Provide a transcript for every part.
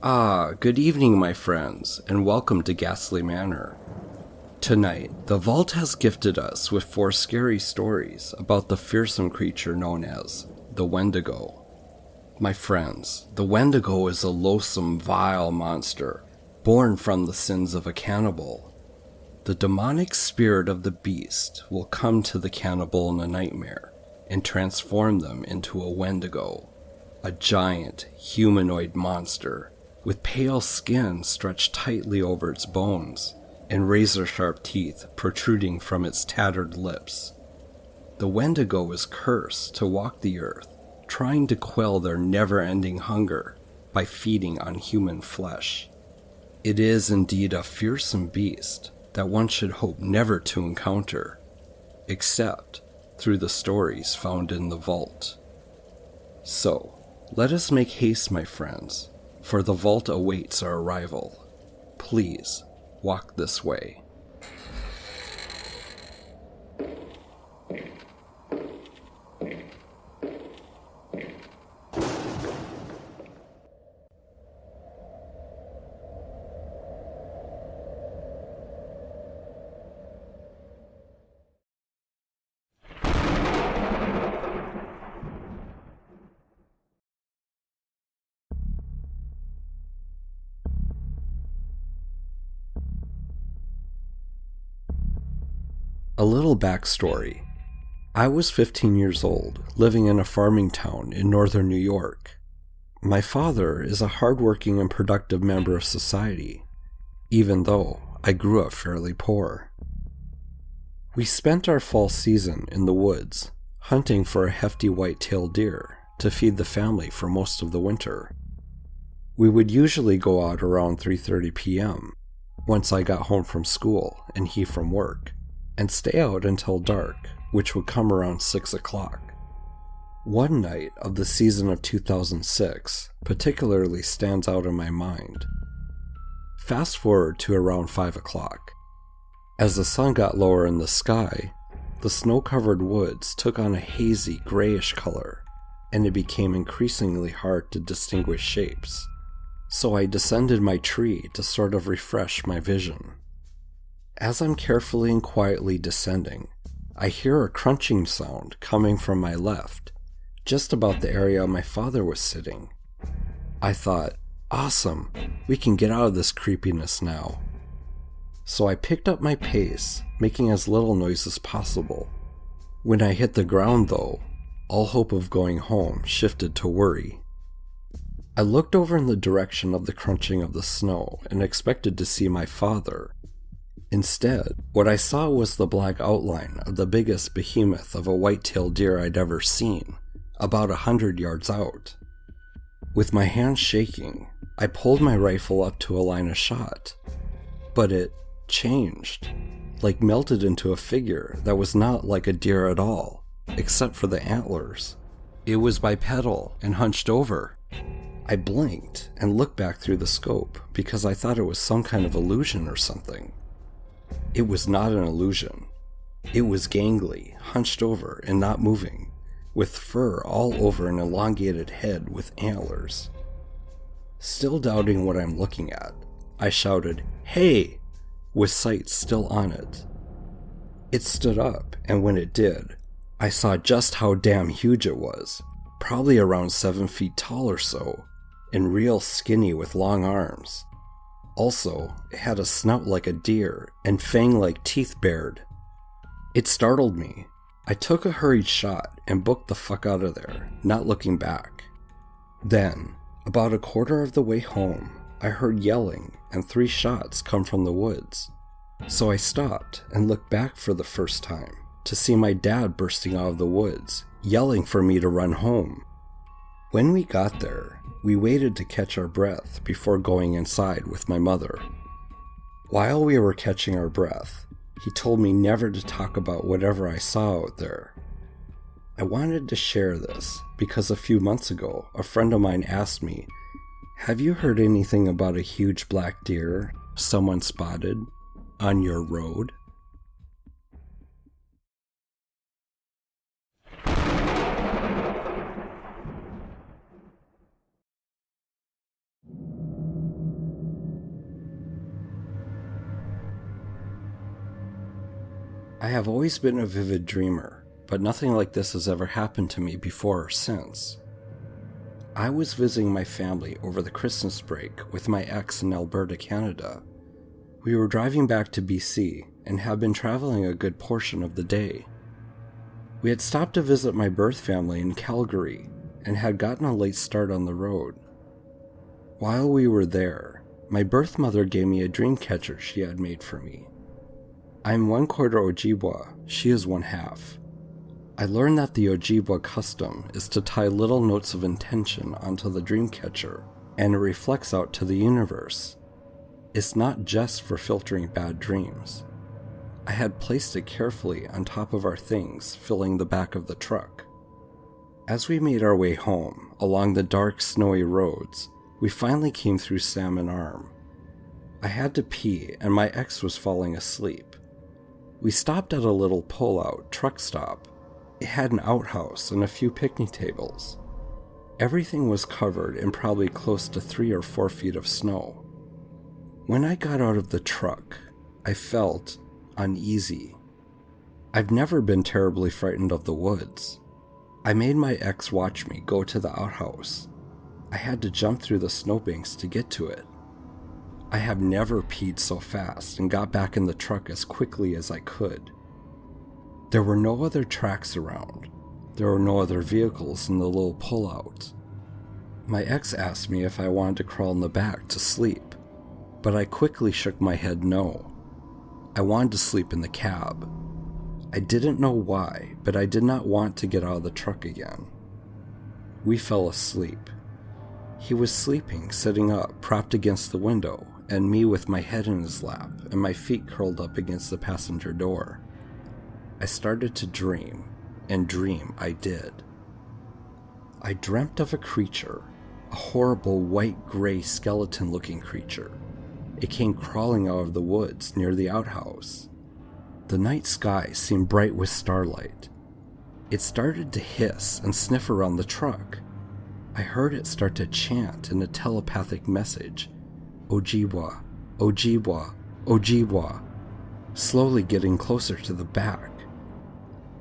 Good evening, my friends, and welcome to Ghastly Manor. Tonight, the Vault has gifted us with 4 scary stories about the fearsome creature known as the Wendigo. My friends, the Wendigo is a loathsome, vile monster, born from the sins of a cannibal. The demonic spirit of the beast will come to the cannibal in a nightmare and transform them into a Wendigo, a giant, humanoid monster with pale skin stretched tightly over its bones and razor-sharp teeth protruding from its tattered lips. The Wendigo is cursed to walk the earth, trying to quell their never-ending hunger by feeding on human flesh. It is indeed a fearsome beast that one should hope never to encounter, except through the stories found in the vault. So, let us make haste, my friends, for the vault awaits our arrival. Please, walk this way. A little backstory. I was 15 years old, living in a farming town in northern New York. My father is a hardworking and productive member of society, even though I grew up fairly poor. We spent our fall season in the woods, hunting for a hefty white-tailed deer to feed the family for most of the winter. We would usually go out around 3:30 p.m. once I got home from school and he from work, and stay out until dark, which would come around 6 o'clock. One night of the season of 2006 particularly stands out in my mind. Fast forward to around 5 o'clock. As the sun got lower in the sky, the snow-covered woods took on a hazy, grayish color, and it became increasingly hard to distinguish shapes. So I descended my tree to sort of refresh my vision. As I'm carefully and quietly descending, I hear a crunching sound coming from my left, just about the area my father was sitting. I thought, awesome, we can get out of this creepiness now. So I picked up my pace, making as little noise as possible. When I hit the ground though, all hope of going home shifted to worry. I looked over in the direction of the crunching of the snow and expected to see my father. Instead, what I saw was the black outline of the biggest behemoth of a white-tailed deer I'd ever seen, about 100 yards out. With my hands shaking, I pulled my rifle up to align a shot, but it changed, like melted into a figure that was not like a deer at all, except for the antlers. It was bipedal and hunched over. I blinked and looked back through the scope because I thought it was some kind of illusion or something. It was not an illusion. It was gangly, hunched over and not moving, with fur all over an elongated head with antlers. Still doubting what I'm looking at, I shouted, "Hey!" with sights still on it. It stood up, and when it did, I saw just how damn huge it was, probably around 7 feet tall or so, and real skinny with long arms. Also, it had a snout like a deer and fang-like teeth bared. It startled me. I took a hurried shot and booked the fuck out of there, not looking back. Then, about a quarter of the way home, I heard yelling and 3 shots come from the woods. So I stopped and looked back for the first time to see my dad bursting out of the woods, yelling for me to run home. When we got there, we waited to catch our breath before going inside with my mother. While we were catching our breath, he told me never to talk about whatever I saw out there. I wanted to share this because a few months ago, a friend of mine asked me, "Have you heard anything about a huge black deer someone spotted on your road?" I have always been a vivid dreamer, but nothing like this has ever happened to me before or since. I was visiting my family over the Christmas break with my ex in Alberta, Canada. We were driving back to BC and had been traveling a good portion of the day. We had stopped to visit my birth family in Calgary and had gotten a late start on the road. While we were there, my birth mother gave me a Dreamcatcher she had made for me. I'm 1/4 Ojibwa, she is 1/2. I learned that the Ojibwa custom is to tie little notes of intention onto the Dreamcatcher, and it reflects out to the universe. It's not just for filtering bad dreams. I had placed it carefully on top of our things, filling the back of the truck. As we made our way home, along the dark, snowy roads, we finally came through Salmon Arm. I had to pee, and my ex was falling asleep. We stopped at a little pull-out truck stop. It had an outhouse and a few picnic tables. Everything was covered in probably close to 3 or 4 feet of snow. When I got out of the truck, I felt uneasy. I've never been terribly frightened of the woods. I made my ex watch me go to the outhouse. I had to jump through the snowbanks to get to it. I have never peed so fast and got back in the truck as quickly as I could. There were no other tracks around. There were no other vehicles in the little pullout. My ex asked me if I wanted to crawl in the back to sleep, but I quickly shook my head no. I wanted to sleep in the cab. I didn't know why, but I did not want to get out of the truck again. We fell asleep. He was sleeping, sitting up, propped against the window, and me with my head in his lap and my feet curled up against the passenger door. I started to dream, and dream I did. I dreamt of a creature, a horrible white-gray skeleton-looking creature. It came crawling out of the woods near the outhouse. The night sky seemed bright with starlight. It started to hiss and sniff around the truck. I heard it start to chant in a telepathic message, Ojibwa, Ojibwa, Ojibwa, slowly getting closer to the back.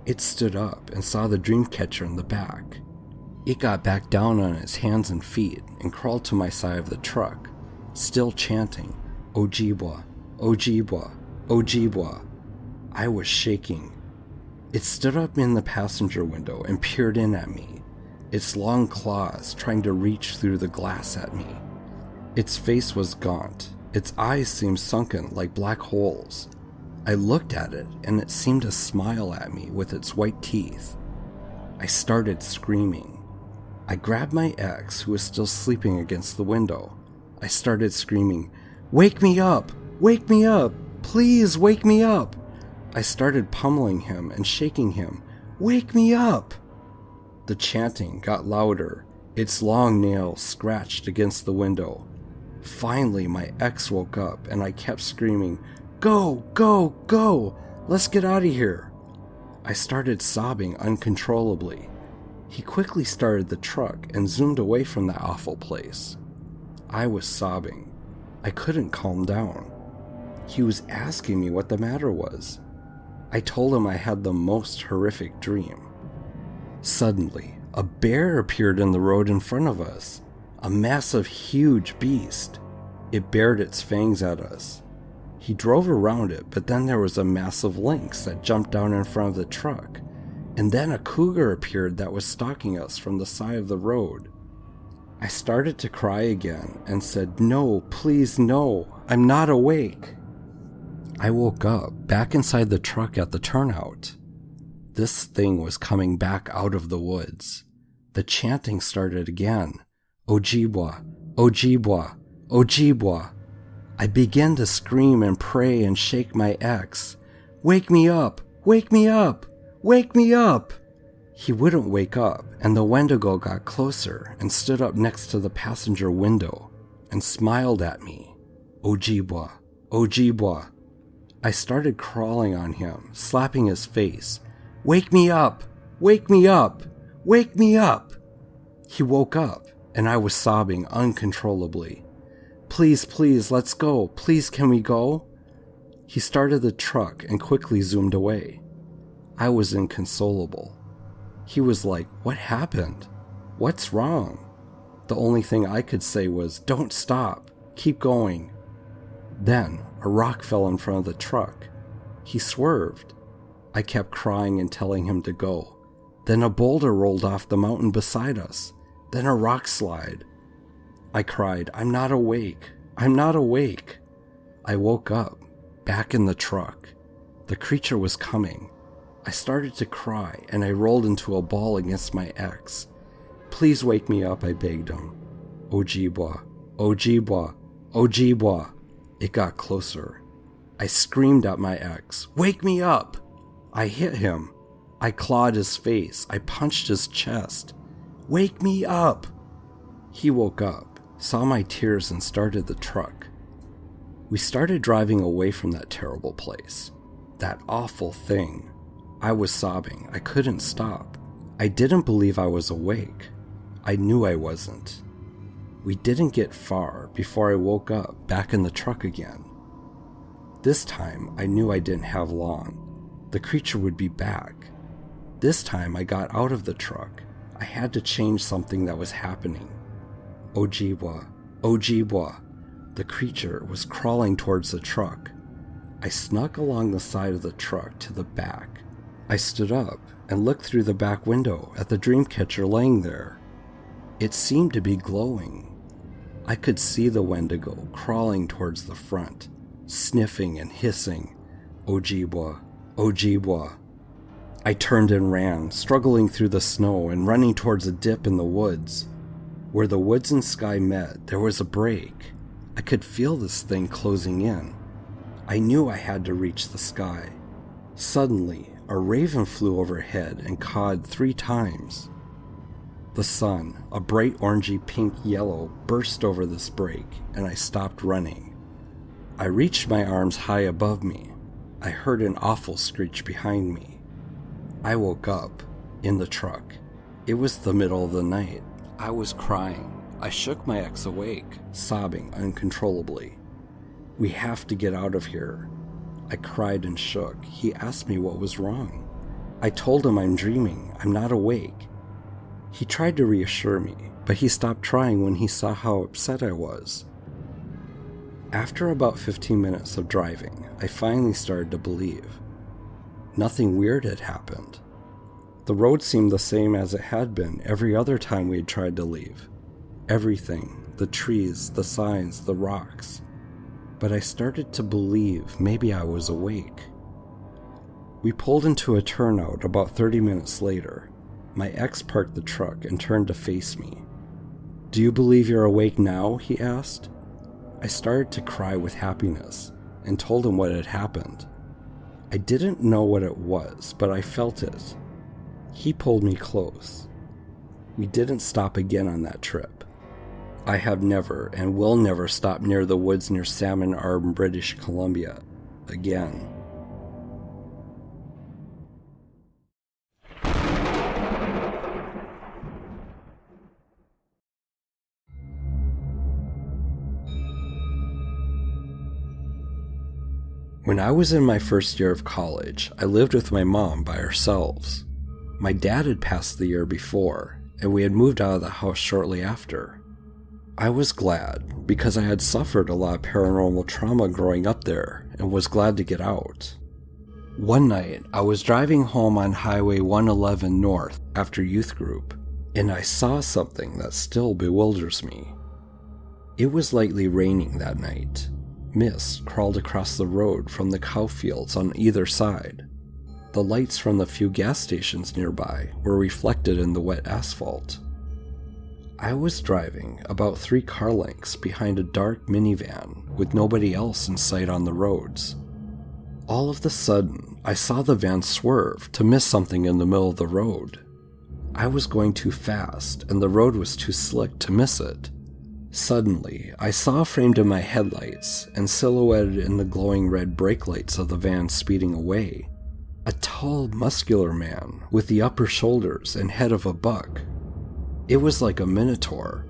It stood up and saw the Dreamcatcher in the back. It got back down on its hands and feet and crawled to my side of the truck, still chanting, Ojibwa, Ojibwa, Ojibwa. I was shaking. It stood up in the passenger window and peered in at me, its long claws trying to reach through the glass at me. Its face was gaunt. Its eyes seemed sunken like black holes. I looked at it, and it seemed to smile at me with its white teeth. I started screaming. I grabbed my ex, who was still sleeping against the window. I started screaming, "Wake me up! Wake me up! Please wake me up!" I started pummeling him and shaking him. "Wake me up!" The chanting got louder. Its long nails scratched against the window. Finally, my ex woke up, and I kept screaming, "Go, go, go! Let's get out of here!" I started sobbing uncontrollably. He quickly started the truck and zoomed away from that awful place. I was sobbing. I couldn't calm down. He was asking me what the matter was. I told him I had the most horrific dream. Suddenly, a bear appeared in the road in front of us. A massive, huge beast. It bared its fangs at us. He drove around it, but then there was a massive lynx that jumped down in front of the truck. And then a cougar appeared that was stalking us from the side of the road. I started to cry again and said, "No, please no, I'm not awake." I woke up, back inside the truck at the turnout. This thing was coming back out of the woods. The chanting started again. Ojibwa, Ojibwa, Ojibwa. I began to scream and pray and shake my ex. "Wake me up! Wake me up! Wake me up!" He wouldn't wake up, and the Wendigo got closer and stood up next to the passenger window and smiled at me. Ojibwa, Ojibwa. I started crawling on him, slapping his face. "Wake me up! Wake me up! Wake me up!" He woke up, and I was sobbing uncontrollably. "Please, please, let's go. Please, can we go?" He started the truck and quickly zoomed away. I was inconsolable. He was like, "What happened? What's wrong?" The only thing I could say was, "Don't stop. Keep going." Then a rock fell in front of the truck. He swerved. I kept crying and telling him to go. Then a boulder rolled off the mountain beside us. Then a rock slide. I cried, "I'm not awake. I'm not awake." I woke up, back in the truck. The creature was coming. I started to cry, and I rolled into a ball against my ex. "Please wake me up," I begged him. "Ojibwa, Ojibwa, Ojibwa." It got closer. I screamed at my ex, "Wake me up!" I hit him. I clawed his face. I punched his chest. "Wake me up!" He woke up, saw my tears, and started the truck. We started driving away from that terrible place. That awful thing. I was sobbing. I couldn't stop. I didn't believe I was awake. I knew I wasn't. We didn't get far before I woke up back in the truck again. This time, I knew I didn't have long. The creature would be back. This time, I got out of the truck. I had to change something that was happening. Ojibwa, Ojibwa. The creature was crawling towards the truck. I snuck along the side of the truck to the back. I stood up and looked through the back window at the Dreamcatcher laying there. It seemed to be glowing. I could see the Wendigo crawling towards the front, sniffing and hissing, "Ojibwa, Ojibwa." I turned and ran, struggling through the snow and running towards a dip in the woods. Where the woods and sky met, there was a break. I could feel this thing closing in. I knew I had to reach the sky. Suddenly, a raven flew overhead and cawed 3 times. The sun, a bright orangey pink yellow, burst over this break, and I stopped running. I reached my arms high above me. I heard an awful screech behind me. I woke up, in the truck. It was the middle of the night. I was crying. I shook my ex awake, sobbing uncontrollably. "We have to get out of here." I cried and shook. He asked me what was wrong. I told him I'm dreaming. I'm not awake. He tried to reassure me, but he stopped trying when he saw how upset I was. After about 15 minutes of driving, I finally started to believe. Nothing weird had happened. The road seemed the same as it had been every other time we had tried to leave. Everything, the trees, the signs, the rocks. But I started to believe maybe I was awake. We pulled into a turnout about 30 minutes later. My ex parked the truck and turned to face me. "Do you believe you're awake now?" he asked. I started to cry with happiness and told him what had happened. I didn't know what it was, but I felt it. He pulled me close. We didn't stop again on that trip. I have never and will never stop near the woods near Salmon Arm, British Columbia again. When I was in my first year of college, I lived with my mom by ourselves. My dad had passed the year before, and we had moved out of the house shortly after. I was glad, because I had suffered a lot of paranormal trauma growing up there, and was glad to get out. One night, I was driving home on Highway 111 North after youth group, and I saw something that still bewilders me. It was lightly raining that night. Mist crawled across the road from the cow fields on either side. The lights from the few gas stations nearby were reflected in the wet asphalt. I was driving about 3 car lengths behind a dark minivan with nobody else in sight on the roads. All of a sudden, I saw the van swerve to miss something in the middle of the road. I was going too fast, and the road was too slick to miss it. Suddenly, I saw framed in my headlights and silhouetted in the glowing red brake lights of the van speeding away, a tall, muscular man with the upper shoulders and head of a buck. It was like a minotaur,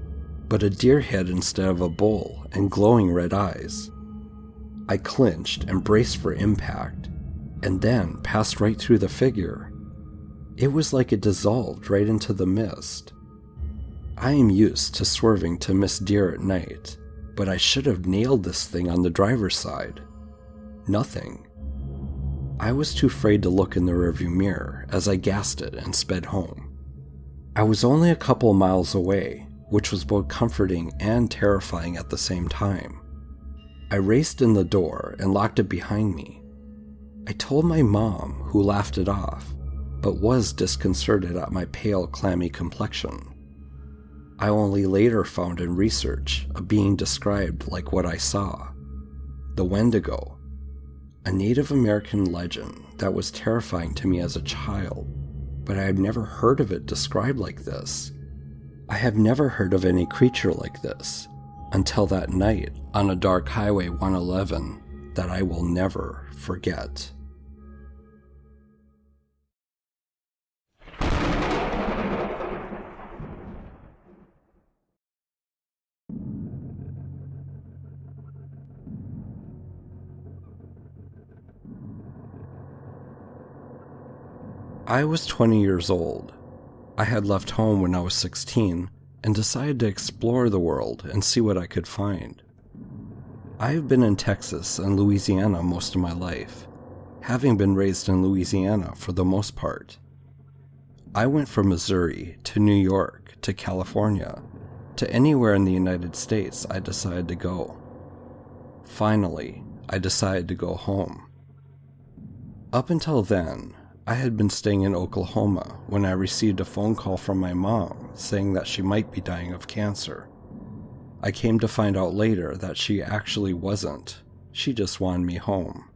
but a deer head instead of a bull and glowing red eyes. I clinched and braced for impact, and then passed right through the figure. It was like it dissolved right into the mist. I am used to swerving to miss deer at night, but I should have nailed this thing on the driver's side. Nothing. I was too afraid to look in the rearview mirror as I gassed it and sped home. I was only a couple miles away, which was both comforting and terrifying at the same time. I raced in the door and locked it behind me. I told my mom, who laughed it off, but was disconcerted at my pale, clammy complexion. I only later found in research a being described like what I saw, the Wendigo, a Native American legend that was terrifying to me as a child, but I had never heard of it described like this. I have never heard of any creature like this until that night on a dark Highway 111 that I will never forget. I was 20 years old. I had left home when I was 16 and decided to explore the world and see what I could find. I have been in Texas and Louisiana most of my life, having been raised in Louisiana for the most part. I went from Missouri to New York to California to anywhere in the United States I decided to go. Finally, I decided to go home. Up until then, I had been staying in Oklahoma when I received a phone call from my mom saying that she might be dying of cancer. I came to find out later that she actually wasn't. She just wanted me home.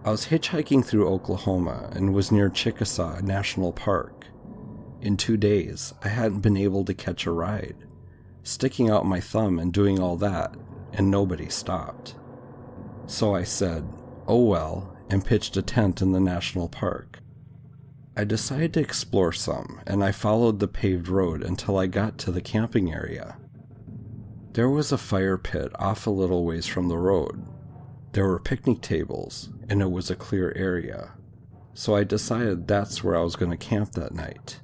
I was hitchhiking through Oklahoma and was near Chickasaw National Park. In 2 days, I hadn't been able to catch a ride, sticking out my thumb and doing all that, and nobody stopped. So I said, oh well, and pitched a tent in the national park. I decided to explore some, and I followed the paved road until I got to the camping area. There was a fire pit off a little ways from the road. There were picnic tables, and it was a clear area, so I decided that's where I was going to camp that night.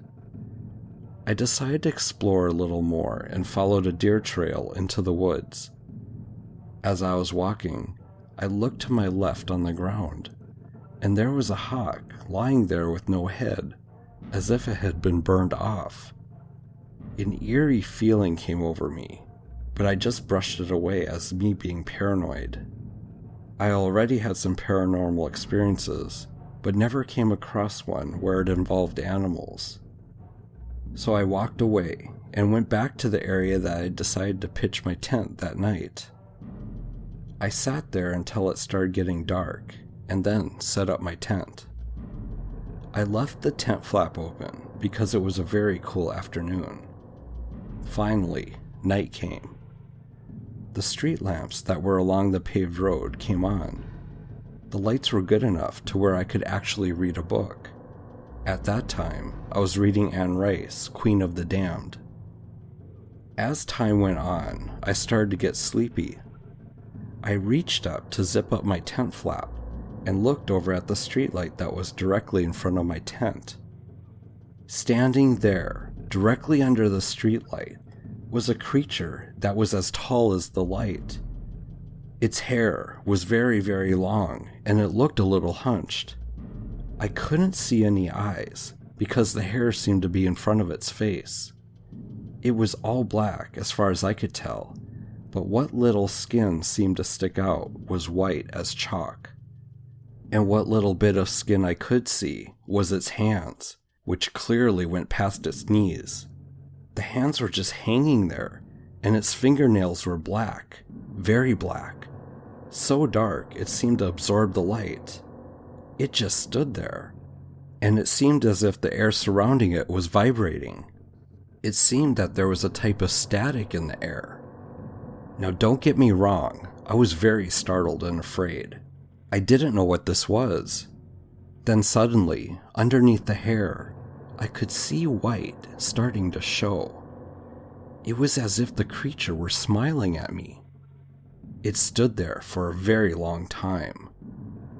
I decided to explore a little more and followed a deer trail into the woods. As I was walking, I looked to my left on the ground, and there was a hawk lying there with no head, as if it had been burned off. An eerie feeling came over me, but I just brushed it away as me being paranoid. I already had some paranormal experiences, but never came across one where it involved animals. So I walked away and went back to the area that I decided to pitch my tent that night. I sat there until it started getting dark, and then set up my tent. I left the tent flap open because it was a very cool afternoon. Finally, night came. The street lamps that were along the paved road came on. The lights were good enough to where I could actually read a book. At that time, I was reading Anne Rice, Queen of the Damned. As time went on, I started to get sleepy. I reached up to zip up my tent flap and looked over at the streetlight that was directly in front of my tent. Standing there, directly under the streetlight, was a creature that was as tall as the light. Its hair was very, very long, and it looked a little hunched. I couldn't see any eyes because the hair seemed to be in front of its face. It was all black as far as I could tell, but what little skin seemed to stick out was white as chalk. And what little bit of skin I could see was its hands, which clearly went past its knees. The hands were just hanging there, and its fingernails were black, very black, so dark it seemed to absorb the light. It just stood there, and it seemed as if the air surrounding it was vibrating. It seemed that there was a type of static in the air. Now don't get me wrong, I was very startled and afraid. I didn't know what this was. Then suddenly, underneath the hair, I could see white starting to show. It was as if the creature were smiling at me. It stood there for a very long time.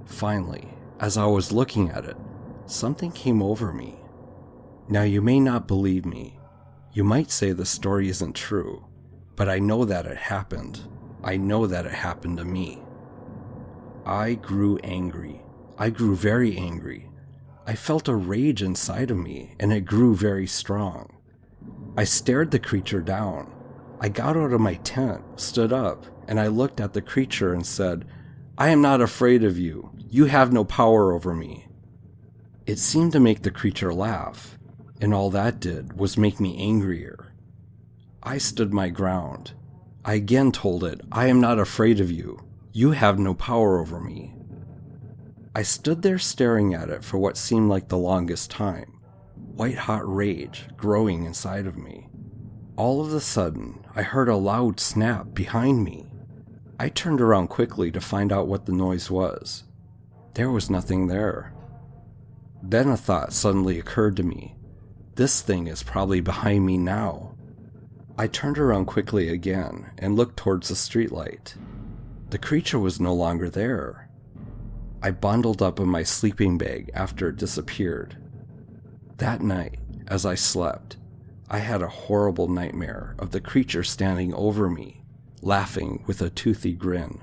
Finally, as I was looking at it, something came over me. Now you may not believe me. You might say the story isn't true, but I know that it happened. I know that it happened to me. I grew angry. I grew very angry. I felt a rage inside of me, and it grew very strong. I stared the creature down. I got out of my tent, stood up, and I looked at the creature and said, "I am not afraid of you. You have no power over me." It seemed to make the creature laugh, and all that did was make me angrier. I stood my ground. I again told it, "I am not afraid of you. You have no power over me." I stood there staring at it for what seemed like the longest time, white-hot rage growing inside of me. All of a sudden, I heard a loud snap behind me. I turned around quickly to find out what the noise was. There was nothing there. Then a thought suddenly occurred to me. This thing is probably behind me now. I turned around quickly again and looked towards the streetlight. The creature was no longer there. I bundled up in my sleeping bag after it disappeared. That night, as I slept, I had a horrible nightmare of the creature standing over me, laughing with a toothy grin.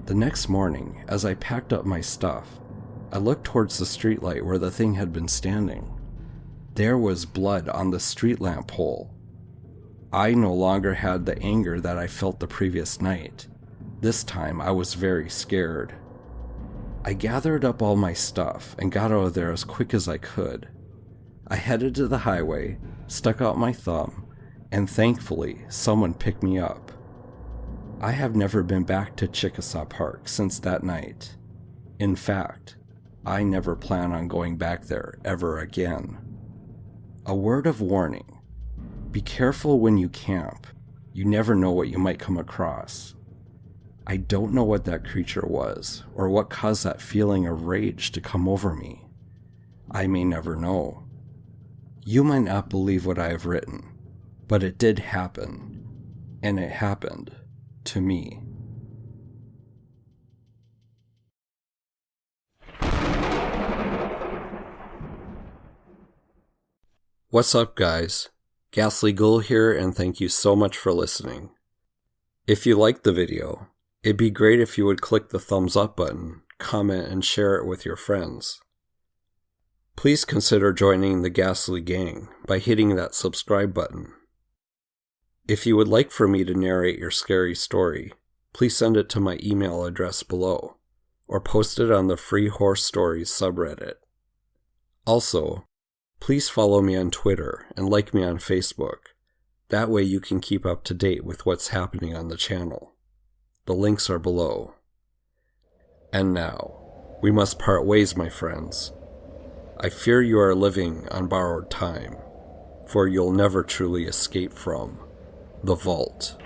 The next morning, as I packed up my stuff, I looked towards the streetlight where the thing had been standing. There was blood on the street lamp pole. I no longer had the anger that I felt the previous night. This time I was very scared. I gathered up all my stuff and got out of there as quick as I could. I headed to the highway, stuck out my thumb, and thankfully someone picked me up. I have never been back to Chickasaw Park since that night. In fact, I never plan on going back there ever again. A word of warning. Be careful when you camp. You never know what you might come across. I don't know what that creature was, or what caused that feeling of rage to come over me. I may never know. You might not believe what I have written, but it did happen, and it happened to me. What's up, guys? Ghastly Ghoul here, and thank you so much for listening. If you liked the video, it'd be great if you would click the thumbs up button, comment, and share it with your friends. Please consider joining the Ghastly Gang by hitting that subscribe button. If you would like for me to narrate your scary story, please send it to my email address below, or post it on the Free Horror Stories subreddit. Also, please follow me on Twitter and like me on Facebook. That way you can keep up to date with what's happening on the channel. The links are below. And now, we must part ways, my friends. I fear you are living on borrowed time, for you'll never truly escape from the vault.